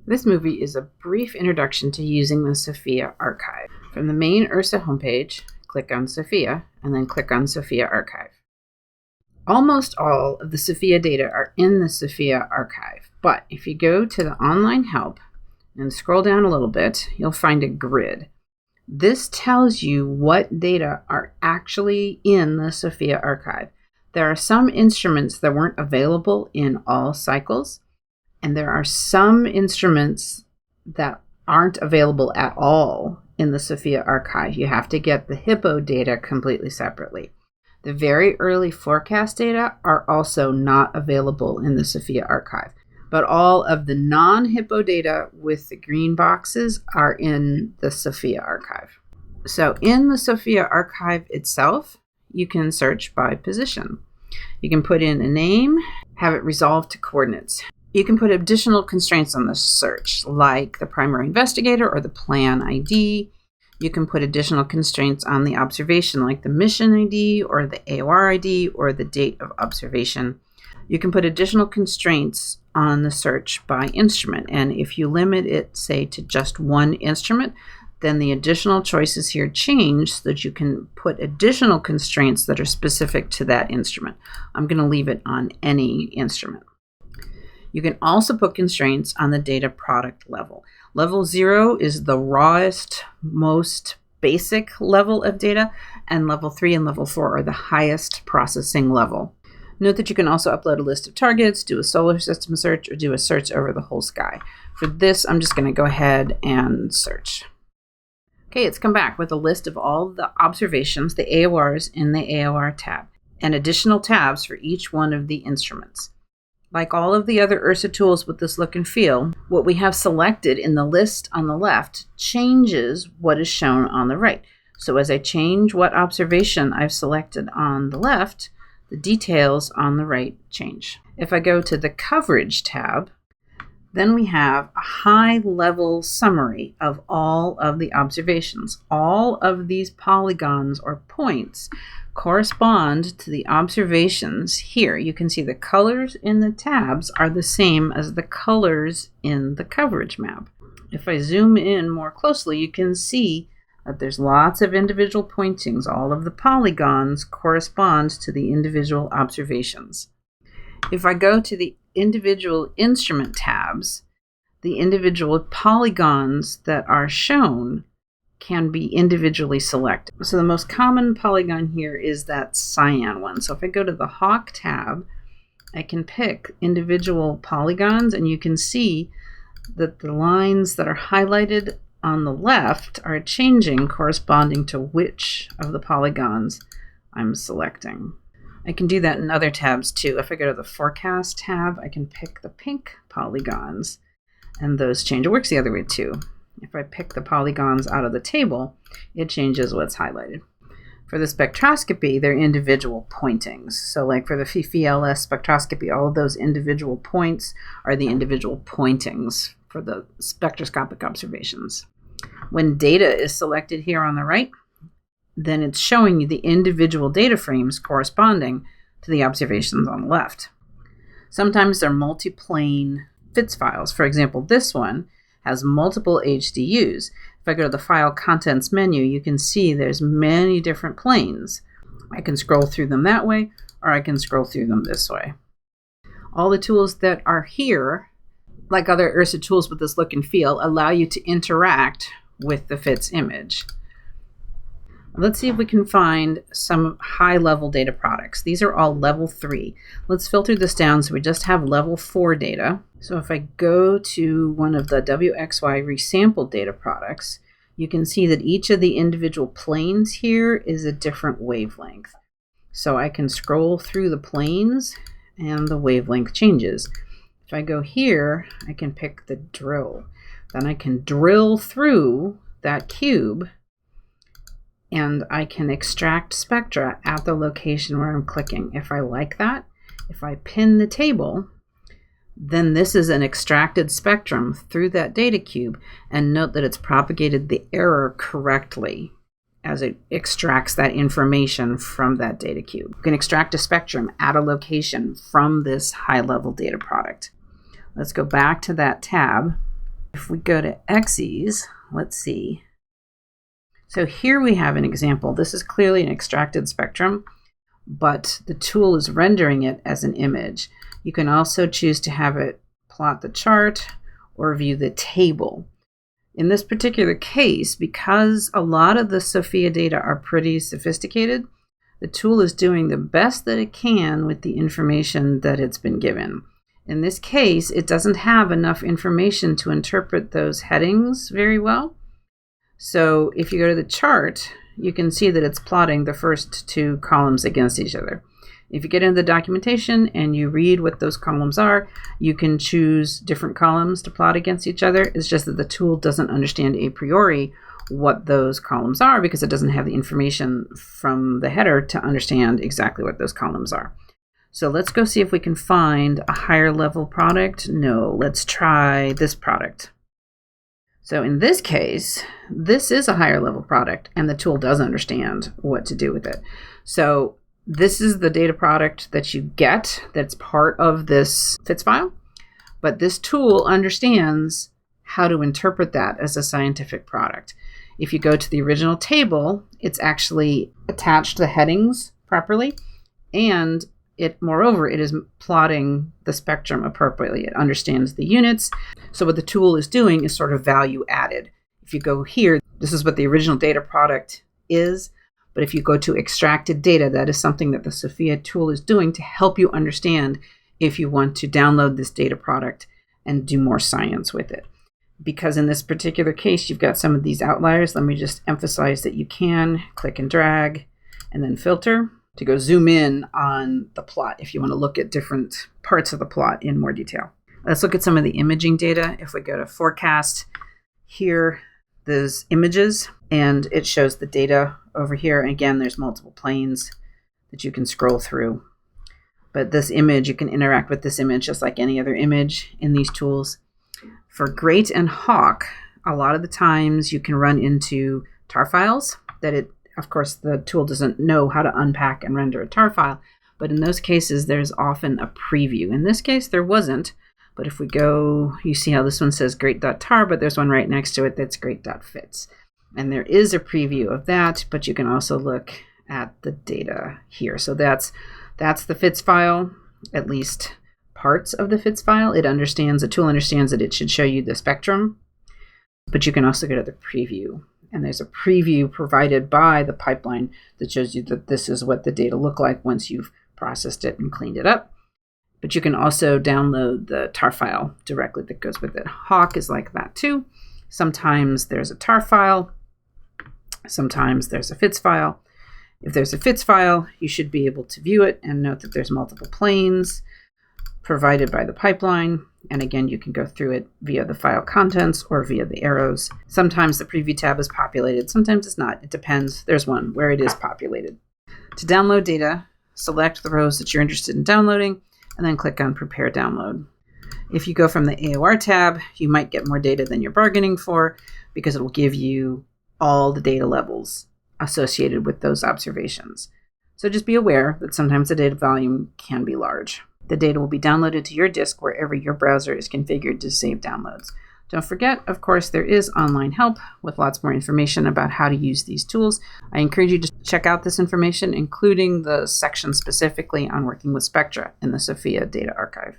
This movie is a brief introduction to using the SOFIA archive. From the main IRSA homepage, click on SOFIA, and then click on SOFIA archive. Almost all of the SOFIA data are in the SOFIA archive, but if you go to the online help and scroll down a little bit, you'll find a grid. This tells you what data are actually in the SOFIA archive. There are some instruments that weren't available in all cycles, and there are some instruments that aren't available at all in the SOFIA archive. You have to get the HIPPO data completely separately. The very early forecast data are also not available in the SOFIA archive, but all of the non-HIPPO data with the green boxes are in the SOFIA archive. So in the SOFIA archive itself, you can search by position. You can put in a name, have it resolved to coordinates. You can put additional constraints on the search, like the primary investigator or the plan ID. You can put additional constraints on the observation, like the mission ID or the AOR ID or the date of observation. You can put additional constraints on the search by instrument. And if you limit it, say, to just one instrument, then the additional choices here change so that you can put additional constraints that are specific to that instrument. I'm going to leave it on any instrument. You can also put constraints on the data product level. Level 0 is the rawest, most basic level of data, and level 3 and level 4 are the highest processing level. Note that you can also upload a list of targets, do a solar system search, or do a search over the whole sky. For this, I'm just going to go ahead and search. Okay, it's come back with a list of all the observations, the AORs in the AOR tab, and additional tabs for each one of the instruments. Like all of the other IRSA tools with this look and feel, what we have selected in the list on the left changes what is shown on the right. So as I change what observation I've selected on the left, the details on the right change. If I go to the coverage tab, then we have a high-level summary of all of the observations. All of these polygons or points correspond to the observations here. You can see the colors in the tabs are the same as the colors in the coverage map. If I zoom in more closely, you can see that there's lots of individual pointings. All of the polygons correspond to the individual observations. If I go to the individual instrument tabs, the individual polygons that are shown can be individually selected. So the most common polygon here is that cyan one. So if I go to the Hawk tab, I can pick individual polygons, and you can see that the lines that are highlighted on the left are changing corresponding to which of the polygons I'm selecting. I can do that in other tabs too. If I go to the Forecast tab, I can pick the pink polygons, and those change. It works the other way too. If I pick the polygons out of the table, it changes what's highlighted. For the spectroscopy, they're individual pointings. So like for the FIFI-LS spectroscopy, all of those individual points are the individual pointings for the spectroscopic observations. When data is selected here on the right, then it's showing you the individual data frames corresponding to the observations on the left. Sometimes they're multi-plane FITS files. For example, this one has multiple HDUs. If I go to the File Contents menu, you can see there's many different planes. I can scroll through them that way, or I can scroll through them this way. All the tools that are here, like other IRSA tools with this look and feel, allow you to interact with the FITS image. Let's see if we can find some high-level data products. These are all level 3. Let's filter this down so we just have level 4 data. So if I go to one of the WXY resampled data products, you can see that each of the individual planes here is a different wavelength. So I can scroll through the planes and the wavelength changes. If I go here, I can pick the drill. Then I can drill through that cube, and I can extract spectra at the location where I'm clicking. If I like that, if I pin the table, then this is an extracted spectrum through that data cube, and note that it's propagated the error correctly as it extracts that information from that data cube. You can extract a spectrum at a location from this high-level data product. Let's go back to that tab If we go to X's, let's see. So here we have an example. This is clearly an extracted spectrum, but the tool is rendering it as an image. You can also choose to have it plot the chart or view the table. In this particular case, because a lot of the SOFIA data are pretty sophisticated, the tool is doing the best that it can with the information that it's been given. In this case, it doesn't have enough information to interpret those headings very well. So if you go to the chart, you can see that it's plotting the first two columns against each other. If you get into the documentation and you read what those columns are, you can choose different columns to plot against each other. It's just that the tool doesn't understand a priori what those columns are because it doesn't have the information from the header to understand exactly what those columns are. So let's go see if we can find a higher level product. No, let's try this product. So in this case, this is a higher level product and the tool does understand what to do with it. So this is the data product that you get that's part of this FITS file, but this tool understands how to interpret that as a scientific product. If you go to the original table, it's actually attached the headings properly, and moreover, it is plotting the spectrum appropriately. It understands the units. So what the tool is doing is sort of value added. If you go here, this is what the original data product is. But if you go to extracted data, that is something that the SOFIA tool is doing to help you understand if you want to download this data product and do more science with it. Because in this particular case, you've got some of these outliers. Let me just emphasize that you can click and drag and then filter to go zoom in on the plot if you want to look at different parts of the plot in more detail. Let's look at some of the imaging data. If we go to forecast, here, there's images, and it shows the data over here. And again, there's multiple planes that you can scroll through. But this image, you can interact with this image just like any other image in these tools. For Great and Hawk, a lot of the times you can run into tar files that of course, the tool doesn't know how to unpack and render a tar file, but in those cases, there's often a preview. In this case, there wasn't, but if we go, you see how this one says great.tar, but there's one right next to it that's great.fits. And there is a preview of that, but you can also look at the data here. So that's the FITS file, at least parts of the FITS file. The tool understands that it should show you the spectrum, but you can also go to the preview. And there's a preview provided by the pipeline that shows you that this is what the data look like once you've processed it and cleaned it up. But you can also download the tar file directly that goes with it. Hawk is like that too. Sometimes there's a tar file. Sometimes there's a FITS file. If there's a FITS file, you should be able to view it and note that there's multiple planes provided by the pipeline. And again, you can go through it via the file contents or via the arrows. Sometimes the preview tab is populated, sometimes it's not. It depends. There's one where it is populated. To download data, select the rows that you're interested in downloading, and then click on Prepare Download. If you go from the AOR tab, you might get more data than you're bargaining for because it will give you all the data levels associated with those observations. So just be aware that sometimes the data volume can be large. The data will be downloaded to your disk wherever your browser is configured to save downloads. Don't forget, of course, there is online help with lots more information about how to use these tools. I encourage you to check out this information, including the section specifically on working with spectra in the SOFIA Data Archive.